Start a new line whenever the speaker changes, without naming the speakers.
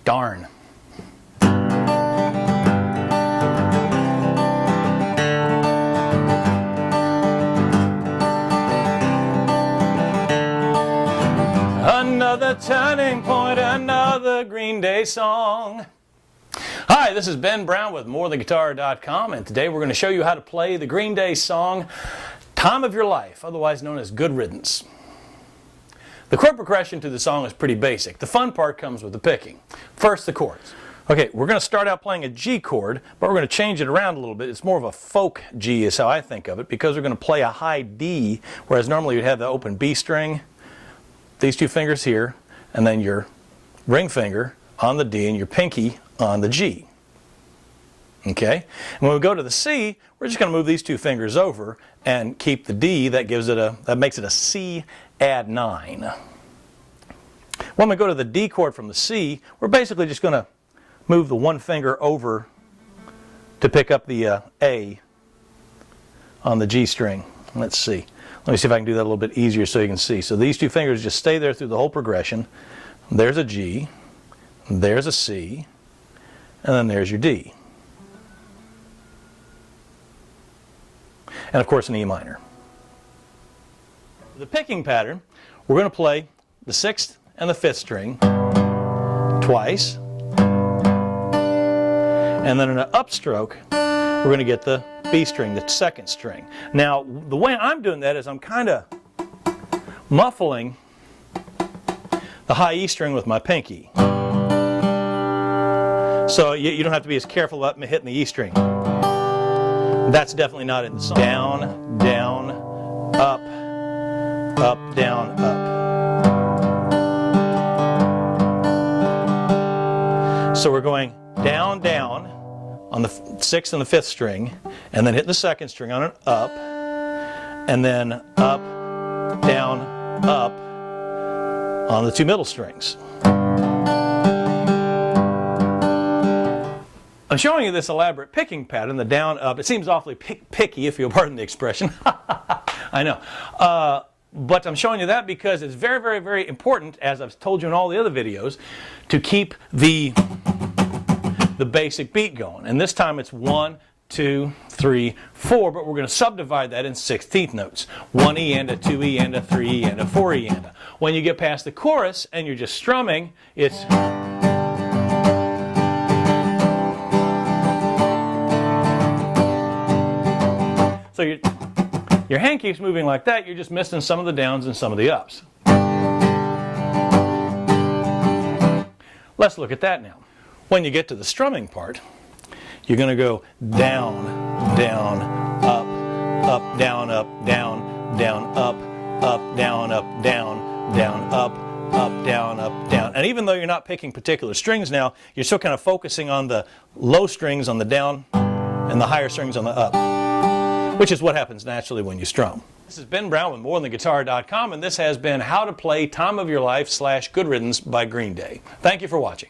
Darn. Another turning point, another Green Day song. Hi, this is Ben Brown with MoreThanGuitar.com, and today we're going to show you how to play the Green Day song Time of Your Life, otherwise known as Good Riddance. The chord progression to the song is pretty basic. The fun part comes with the picking. First, the chords. Okay, we're going to start out playing a G chord, but we're going to change it around a little bit. It's more of a folk G is how I think of it, because we're going to play a high D, whereas normally you'd have the open B string, these two fingers here, and then your ring finger on the D and your pinky on the G. Okay? And when we go to the C, we're just going to move these two fingers over and keep the D. That makes it a C add 9. When we go to the D chord from the C, we're basically just going to move the one finger over to pick up the A on the G string. Let's see. Let me see if I can do that a little bit easier so you can see. So these two fingers just stay there through the whole progression. There's a G, there's a C, and then there's your D. And of course an E minor. The picking pattern, we're going to play the 6th and the 5th string twice. And then in an upstroke, we're going to get the B string, the 2nd string. Now, the way I'm doing that is I'm kind of muffling the high E string with my pinky. So you don't have to be as careful about hitting the E string. That's definitely not in the song. Down, down, up, up, down, up. So we're going down, down on the 6th and the 5th string, and then hit the 2nd string on an up, and then up, down, up on the 2 middle strings. I'm showing you this elaborate picking pattern, the down, up. It seems awfully picky, if you'll pardon the expression. I know. But I'm showing you that because it's very, very, very important, as I've told you in all the other videos, to keep the basic beat going. And this time it's 1, 2, 3, 4, but we're going to subdivide that in 16th notes. 1 E and a 2 E and a 3 E and a 4 E and a. When you get past the chorus and you're just strumming, it's... So your hand keeps moving like that, you're just missing some of the downs and some of the ups. Let's look at that now. When you get to the strumming part, you're going to go down, down, up, up, down, down, up, down, down, down, up, down, down. And even though you're not picking particular strings now, you're still kind of focusing on the low strings on the down and the higher strings on the up, which is what happens naturally when you strum. This is Ben Brown with MoreThanGuitar.com, and this has been How to Play Time of Your Life / Good Riddance by Green Day. Thank you for watching.